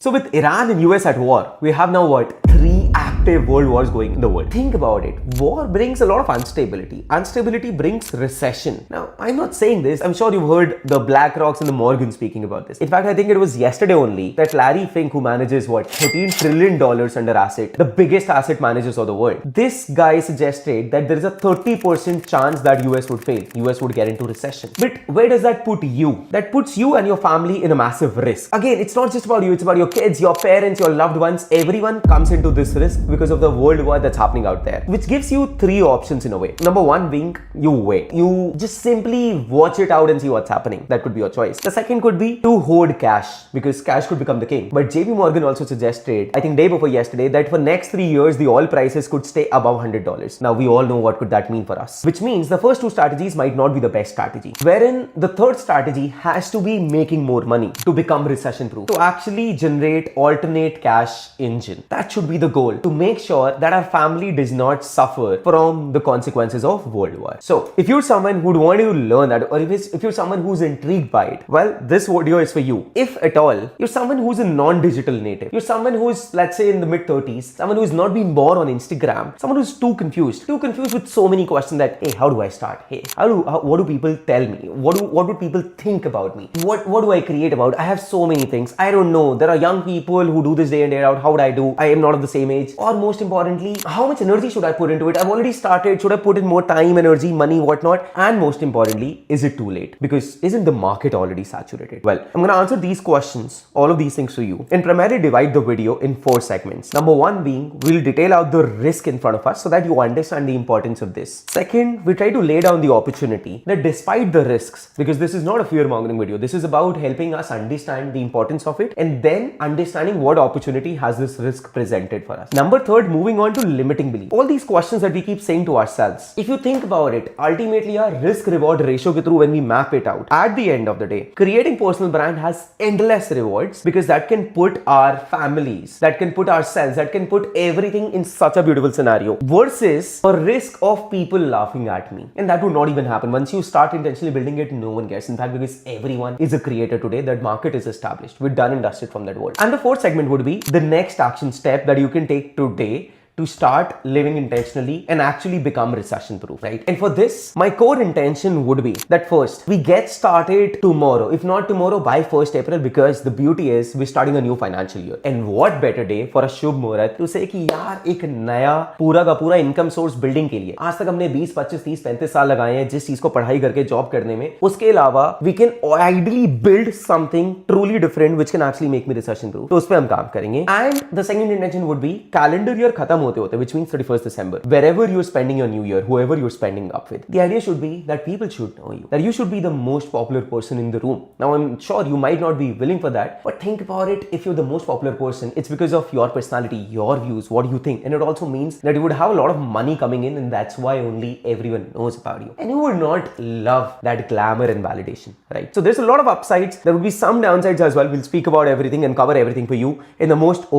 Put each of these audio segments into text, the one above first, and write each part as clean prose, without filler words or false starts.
So with Iran and US at war, we have now what? 3 active world wars going in the world. Think about it. War brings a lot of instability. Instability brings recession. Now, I'm not saying this. I'm sure you've heard the BlackRocks and the Morgan speaking about this. In fact, I think it was yesterday only that Larry Fink, who manages what? $13 trillion under asset, the biggest asset managers of the world. This guy suggested that there is a 30% chance that US would fail. US would get into recession. But where does that put you? That puts you and your family in a massive risk. Again, it's not just about you. It's about your kids, your parents, your loved ones. Everyone comes into this risk because of the world war that's happening out there, which gives you 3 options in a way. Number 1 being you wait. You just simply watch it out and see what's happening. That could be your choice. The second could be to hoard cash, because cash could become the king. But JP Morgan also suggested, I think day before yesterday, that for next 3 years, the oil prices could stay above $100. Now, we all know what could that mean for us, which means the first 2 strategies might not be the best strategy, wherein the third strategy has to be making more money to become recession proof, to actually generate alternate cash engine. That should be the goal, to make sure that our family does not suffer from the consequences of world war. So if you're someone who'd want to learn that, or if you're someone who's intrigued by it, well, this video is for you. If at all, you're someone who's a non-digital native, you're someone who's, let's say, in the mid-30s, someone who's not been born on Instagram, someone who's too confused with so many questions that, hey, how do I start? Hey, what do people tell me? What do people think about me? What do I create about? I have so many things. I don't know. There are young people who do this day in, day out. How would I do? I am not of the same age. Or most importantly, how much energy should I put into it? I've already started. Should I put in more time, energy, money, whatnot? And most importantly, is it too late? Because isn't the market already saturated? Well, I'm going to answer these questions, all of these things for you, and primarily divide the video in 4 segments. Number 1 being, we'll detail out the risk in front of us so that you understand the importance of this. Second, we try to lay down the opportunity that despite the risks, because this is not a fear-mongering video, this is about helping us understand the importance of it and then understanding what opportunity has this risk presented for us. Number 3, moving on to limiting belief. All these questions that we keep saying to ourselves, if you think about it, ultimately our risk-reward ratio ke through, when we map it out, at the end of the day, creating personal brand has endless rewards, because that can put our families, that can put ourselves, that can put everything in such a beautiful scenario, versus a risk of people laughing at me. And that would not even happen. Once you start intentionally building it, no one cares. In fact, because everyone is a creator today, that market is established. We're done and dusted from that world. And the 4th segment would be the next action step that you can take today to start living intentionally and actually become recession proof, right? And for this, my core intention would be that first, we get started tomorrow. If not tomorrow, by 1st April, because the beauty is we're starting a new financial year. And what better day for a Shubh Muhurat to say कि यार एक नया पूरा का पूरा income source building के लिए आज तक हमने 20, 25, 30, 35 साल लगाए हैं जिस चीज को पढ़ाई करके जॉब करने में, उसके अलावा we can ideally build something truly different which can actually make me recession proof. तो उस पे हम काम करेंगे. And the second intention would be calendar year खत्म which means 31st December. Wherever you're spending your new year, whoever you're spending up with, the idea should be that people should know you, that you should be the most popular person in the room. Now, I'm sure you might not be willing for that, but think about it. If you're the most popular person, it's because of your personality, your views, what you think. And it also means that you would have a lot of money coming in, and that's why only everyone knows about you. And you would not love that glamour and validation, right? So there's a lot of upsides. There will be some downsides as well. We'll speak about everything and cover everything for you in the most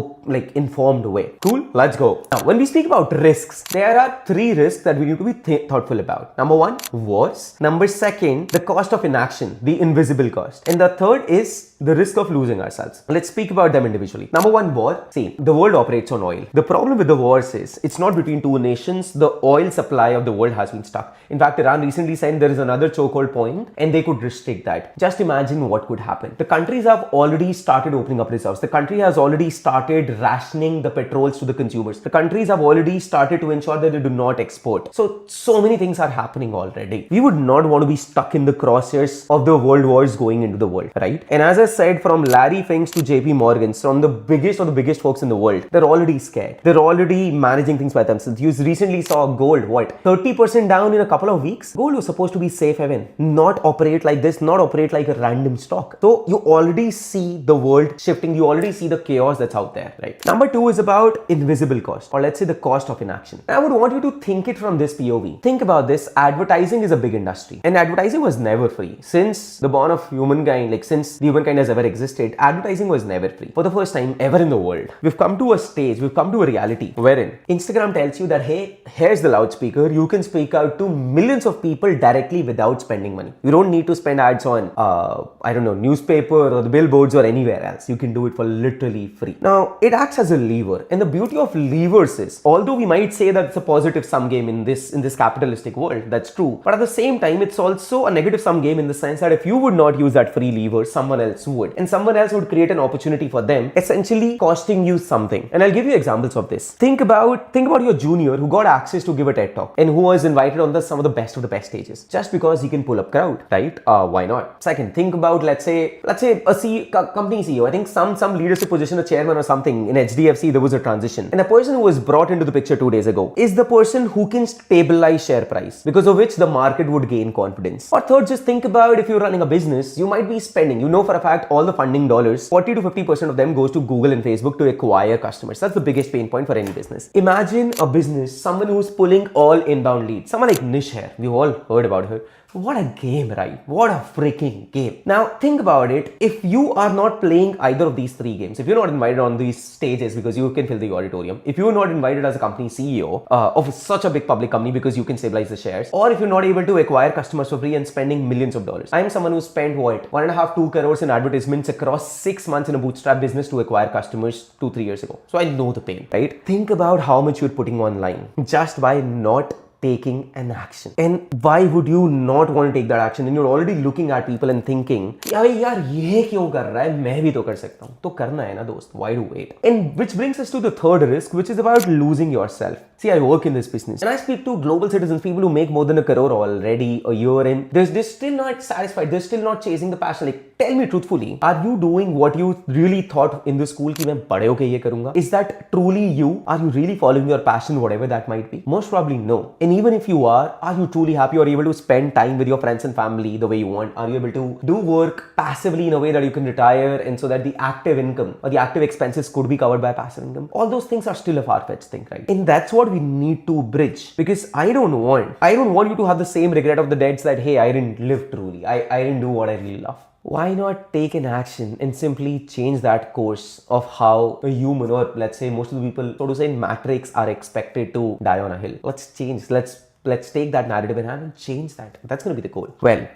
informed way. Cool? Let's go. Now, when we speak about risks, there are 3 risks that we need to be thoughtful about. Number 1, wars. Number 2, the cost of inaction, the invisible cost. And the 3rd is the risk of losing ourselves. Let's speak about them individually. Number 1, war. See, the world operates on oil. The problem with the wars is it's not between 2 nations. The oil supply of the world has been stuck. In fact, Iran recently said there is another chokehold point and they could restrict that. Just imagine what could happen. The countries have already started opening up reserves. The country has already started rationing the petrols to the consumers. The countries have already started to ensure that they do not export. So many things are happening already. We would not want to be stuck in the crosshairs of the world wars going into the world, right? And as I said, from Larry Fink's to JP Morgan's, from the biggest of the biggest folks in the world, they're already scared. They're already managing things by themselves. You recently saw gold, 30% down in a couple of weeks? Gold was supposed to be safe haven, not operate like this, not operate like a random stock. So you already see the world shifting. You already see the chaos that's out there, right? Number 2 is about invisible cost, or let's say the cost of inaction. I would want you to think it from this POV. Think about this. Advertising is a big industry, and advertising was never free. Since the born of humankind, since the humankind mankind has ever existed, advertising was never free. For the first time ever in the world, we've come to a stage, we've come to a reality wherein Instagram tells you that, hey, here's the loudspeaker, you can speak out to millions of people directly without spending money. You don't need to spend ads on, I don't know, newspaper or the billboards or anywhere else. You can do it for literally free. Now, it acts as a lever, and the beauty of levers is, although we might say that it's a positive sum game in this capitalistic world, that's true, but at the same time, it's also a negative sum game in the sense that if you would not use that free lever, someone else would, and someone else would create an opportunity for them, essentially costing you something. And I'll give you examples of this. Think about your junior who got access to give a TED talk and who was invited on some of the best stages just because he can pull up crowd, right? Why not? Second, think about let's say a company CEO. I think some leadership position, a chairman or something in HDFC. There was a transition, and the person who was brought into the picture 2 days ago is the person who can stabilize share price, because of which the market would gain confidence. Or third, just think about if you're running a business, you might be spending, you know for a fact, all the funding dollars, 40 to 50% of them goes to Google and Facebook to acquire customers. That's the biggest pain point for any business. Imagine a business, someone who's pulling all inbound leads, someone like Nish here. We've all heard about her. What a game, right? What a freaking game. Now, think about it. If you are not playing either of these three games, if you're not invited on these stages because you can fill the auditorium, if you're not invited as a company CEO of such a big public company because you can stabilize the shares, or if you're not able to acquire customers for free and spending millions of dollars. I'm someone who spent 1.5 to 2 crores in advertisements across 6 months in a bootstrap business to acquire customers 2-3 years ago. So I know the pain, right? Think about how much you're putting online just by not taking an action. And why would you not want to take that action? And you're already looking at people and thinking, यार ये क्यों कर रहा है, मैं भी तो कर सकता हूँ. तो करना है ना दोस्त. Why do wait? And which brings us to the third risk, which is about losing yourself. See, I work in this business and I speak to global citizens, people who make more than 1 crore already a year, and they're still not satisfied. They're still not chasing the passion. Like, tell me truthfully, are you doing what you really thought in the school कि मैं बड़े होके ये करूँगा? Is that truly you? Are you really following your passion, whatever that might be? Most probably no. And even if you are you truly happy or able to spend time with your friends and family the way you want? Are you able to do work passively in a way that you can retire, and so that the active income or the active expenses could be covered by passive income? All those things are still a far-fetched thing, right? And that's what we need to bridge, because I don't want you to have the same regret of the deads that, hey, I didn't live truly. I didn't do what I really love. Why not take an action and simply change that course of how a human, or let's say most of the people, so to say, in Matrix are expected to die on a hill? Let's change. Let's take that narrative in hand and change that. That's going to be the goal. Well,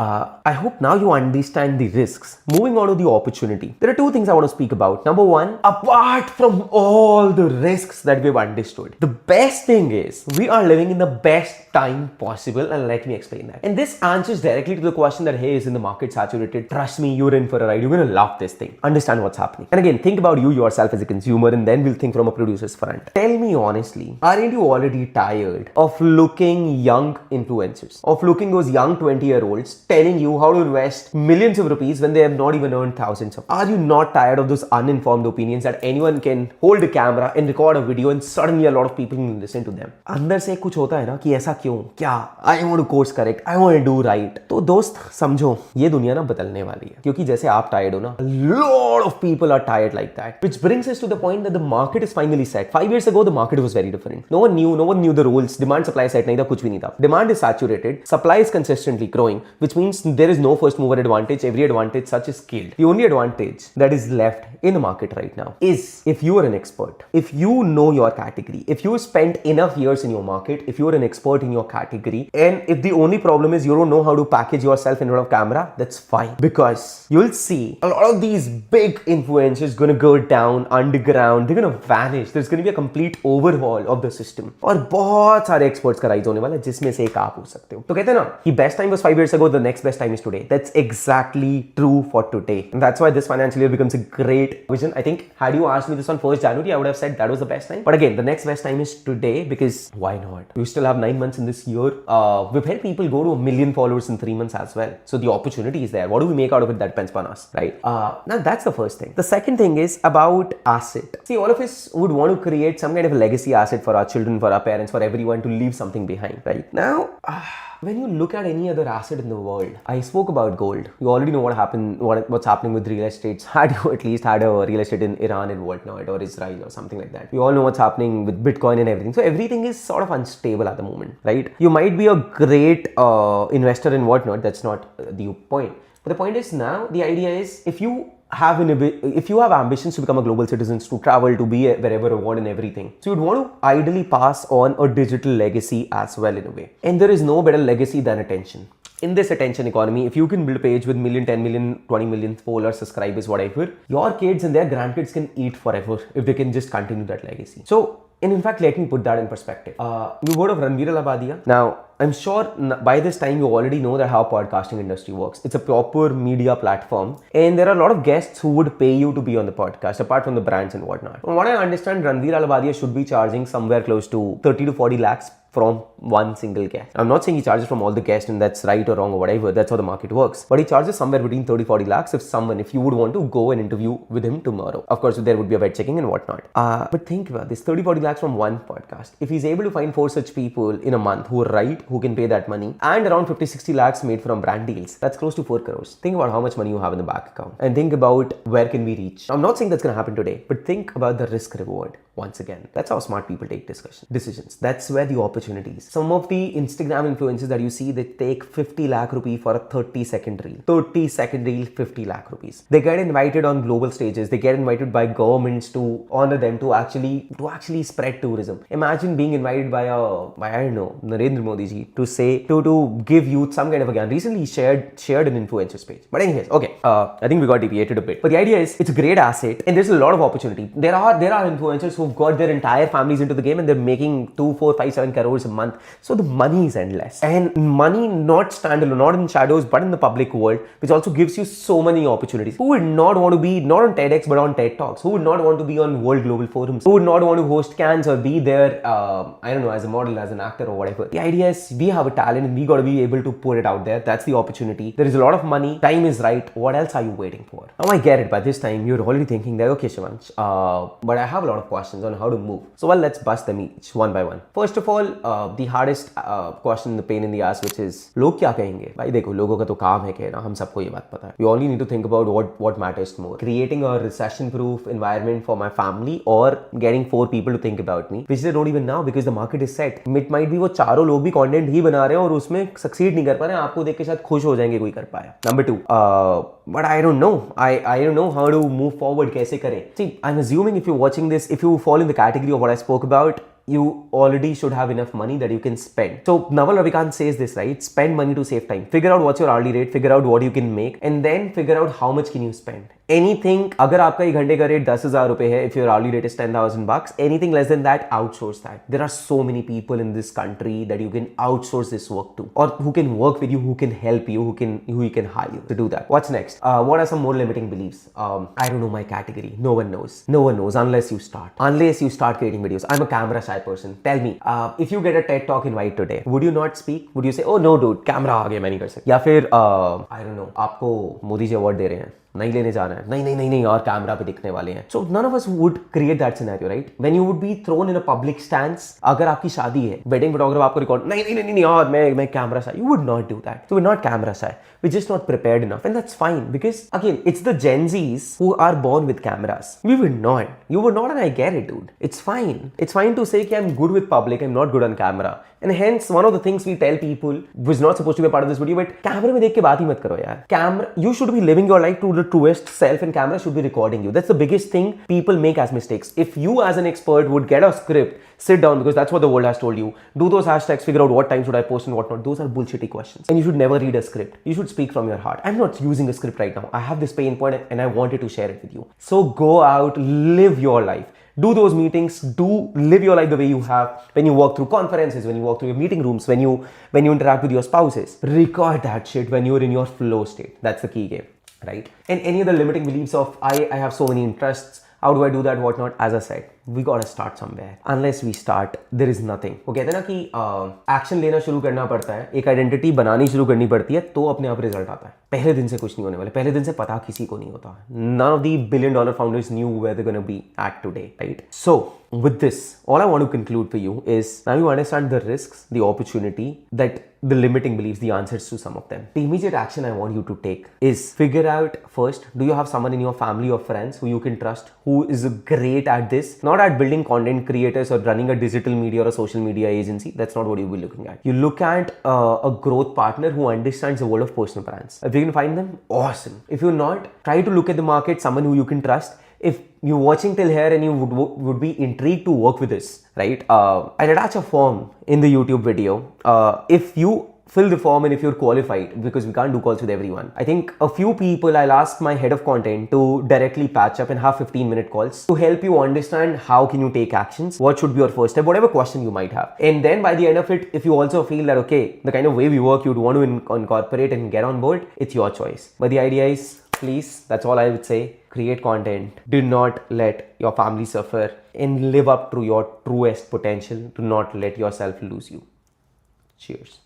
I hope now you understand the risks. Moving on to the opportunity. There are two things I want to speak about. Number one, apart from all the risks that we've understood, the best thing is we are living in the best time possible, and let me explain that. And this answers directly to the question that, hey, isn't the market saturated? Trust me, you're in for a ride. You're going to love this thing. Understand what's happening. And again, think about you yourself as a consumer, and then we'll think from a producer's front. Tell me honestly, aren't you already tired of looking young influencers, of looking those young 20-year-olds telling you how to invest millions of rupees when they have not even earned thousands of? Are you not tired of those uninformed opinions that anyone can hold a camera and record a video and suddenly a lot of people can listen to them? अंदर से कुछ होता है ना कि ऐसा क्यों, क्या, I want to course correct, I want to do right. तो दोस्त समझो, ये दुनिया ना बदलने वाली है, क्योंकि जैसे आप tired हो ना, a lot of people are tired like that. Which brings us to the point that the market is finally set. 5 years ago, the market was very different. No one knew the rules. Demand supply set नहीं था, कुछ भी नहीं था. Demand is saturated, supply is consistently growing, which means there is no first mover advantage. Every advantage such is killed. The only advantage that is left in the market right now is if you are an expert, if you know your category, if you spent enough years in your market, if you are an expert in your category, and if the only problem is you don't know how to package yourself in front of camera, that's fine, because you'll see a lot of these big influencers gonna go down underground. They're gonna vanish. There's gonna be a complete overhaul of the system. और बहुत सारे experts का rise होने वाला है, जिसमें से एक आप हो सकते हो. तो कहते हैं ना कि best time was 5 years ago, the next best time is today. That's exactly true for today, and that's why this financial year becomes a great vision. I think had you asked me this on 1st January, I would have said that was the best time. But again, the next best time is today, because why not? You still have 9 months in this year. We've helped people go to 1 million followers in 3 months as well. So the opportunity is there. What do we make out of it? That depends on us, right? Now that's the first thing. The second thing is about asset. See, all of us would want to create some kind of a legacy asset for our children, for our parents, for everyone, to leave something behind, right? Now, when you look at any other asset in the world, I spoke about gold. You already know what's happening with real estate. Had you at least had a real estate in Iran and whatnot, or Israel or something like that. We all know what's happening with Bitcoin and everything. So everything is sort of unstable at the moment, right? You might be a great investor in whatnot. That's not the point. But the point is, now the idea is, if you if you have ambitions to become a global citizen, to travel, to be wherever you want and everything, so you'd want to ideally pass on a digital legacy as well in a way. And there is no better legacy than attention. In this attention economy, if you can build a page with million, 10 million, 20 million followers, subscribers, whatever, your kids and their grandkids can eat forever if they can just continue that legacy. So, and in fact, let me put that in perspective. You've heard of Ranveer Alabadia? Now, I'm sure by this time you already know that how podcasting industry works. It's a proper media platform, and there are a lot of guests who would pay you to be on the podcast, apart from the brands and whatnot. From what I understand, Ranveer Alabadia should be charging somewhere close to 30 to 40 lakhs from one single guest. I'm not saying he charges from all the guests and that's right or wrong or whatever, that's how the market works. But he charges somewhere between 30-40 lakhs if you would want to go and interview with him tomorrow. Of course, there would be a vet checking and whatnot. But think about this, 30-40 lakhs from one podcast. If he's able to find 4 such people in a month who are right, who can pay that money, and around 50-60 lakhs made from brand deals, that's close to 4 crores. Think about how much money you have in the bank account and think about where can we reach. I'm not saying that's going to happen today, but think about the risk reward. Once again, that's how smart people take decisions. That's where the opportunities. Some of the Instagram influencers that you see, they take 50 lakh rupee for a 30-second reel. 30-second reel, 50 lakh rupees. They get invited on global stages. They get invited by governments to honor them, to actually spread tourism. Imagine being invited by I don't know, Narendra Modi ji to give youth some kind of a gyan. Recently he shared an influencer's page. But anyways, okay, I think we got deviated a bit. But the idea is, it's a great asset and there's a lot of opportunity. There are influencers who've got their entire families into the game and they're making 2, 4, 5, 7 crores a month. So the money is endless. And money not standalone, not in shadows, but in the public world, which also gives you so many opportunities. Who would not want to be not on TEDx but on TED Talks? Who would not want to be on world global forums? Who would not want to host cans or be there, I don't know, as a model, as an actor or whatever? The idea is, we have a talent and we got to be able to put it out there. That's the opportunity. There is a lot of money. Time is right. What else are you waiting for? Now I get it. By this time, you're already thinking that, okay, Shivansh, but I have a lot of questions on how to move. So well, let's bust them each one by one. First of all, the hardest question, the pain in the ass, which is, लोग क्या कहेंगे? भाई देखो, लोगों का तो काम है कहना, हम सबको ये बात पता है. We only need to think about what matters more. Creating a recession-proof environment for my family or getting 4 people to think about me, which they don't even now because the market is set. It might be वो चारों लोग भी content ही बना रहे हैं और उसमें succeed नहीं कर पा रहे हैं, आपको देख के शायद खुश हो जाएंगे कोई कर पाया. Number 2, but I don't know. I don't know how to move forward. कैसे करें? See, I'm assuming if you're watching this, if you fall in the category of what I spoke about, you already should have enough money that you can spend. So Naval Ravikant says this, right? Spend money to save time. Figure out what's your hourly rate, figure out what you can make, and then figure out how much can you spend. Anything, अगर आपका 1 घंटे का rate 10,000 रुपए है, if your hourly rate is 10,000 bucks, anything less than that, outsource that. There are so many people in this country that you can outsource this work to, or who can work with you, who can help you, who you can hire to do that. What's next? What are some more limiting beliefs? I don't know my category. No one knows. No one knows unless you start. Unless you start creating videos. I'm a camera shy person. Tell me, if you get a TED Talk invite today, would you not speak? Would you say, oh no dude, camera आ गया मैं नहीं कर सकता? या फिर I don't know, आपको Modi ji award दे रहे हैं, नहीं लेने जाना है, नहीं और कैमरा पे दिखने वाले हैं. So none of us would create that scenario, right? When you would be thrown in a public stance, अगर आपकी शादी है, wedding photographer आपको रिकॉर्ड, नहीं यार मैं camera shy. You would not do that. So we're not camera shy. We're just not prepared enough, and that's fine because again, it's the Gen Zs who are born with cameras. We were not. You were not, and I get it, dude. It's fine. It's fine to say that I'm good with public, I'm not good on camera. And hence, one of the things we tell people, was not supposed to be a part of this video, but camera में देख के बात ही मत करो यार. Camera, you should be living your life to the truest self, and camera should be recording you. That's the biggest thing people make as mistakes. If you as an expert would get a script, sit down, because that's what the world has told you, do those hashtags, figure out what time should I post and what not. Those are bullshitty questions. And you should never read a script. You should speak from your heart. I'm not using a script right now. I have this pain point and I wanted to share it with you. So go out, live your life. Do those meetings, live your life the way you have when you walk through conferences, when you walk through your meeting rooms, when you interact with your spouses. Record that shit when you're in your flow state. That's the key game, right? And any other limiting beliefs of I have so many interests, how do I do that, what not? As I said, we gotta start somewhere. Unless we start, there is nothing. वो कहते हैं ना कि action लेना शुरू करना पड़ता है, एक आइडेंटिटी बनानी शुरू करनी पड़ती है, तो अपने आप रिजल्ट आता है. पहले दिन से कुछ नहीं होने वाले, पहले दिन से पता किसी को नहीं होता. None of the $1 billion founders knew where they're gonna be at today, right? So with this, all I want to conclude for you is now you understand the risks, the opportunity, that the limiting beliefs, the answers to some of them. The immediate action I want you to take is figure out first, do you have someone in your family or friends who you can trust, who is great at this? Not at building content creators or running a digital media or a social media agency. That's not what you'll be looking at. You look at a growth partner who understands the world of personal brands. If you can find them, awesome. If you're not, try to look at the market, someone who you can trust. If you're watching till here and you would be intrigued to work with this, right? I'll attach a form in the YouTube video. If you fill the form and if you're qualified, because we can't do calls with everyone, I think a few people I'll ask my head of content to directly patch up and have 15-minute calls to help you understand how can you take actions, what should be your first step, whatever question you might have. And then by the end of it, if you also feel that, okay, the kind of way we work you'd want to incorporate and get on board, it's your choice. But the idea is, please, that's all I would say. Create content. Do not let your family suffer and live up to your truest potential. Do not let yourself lose you. Cheers.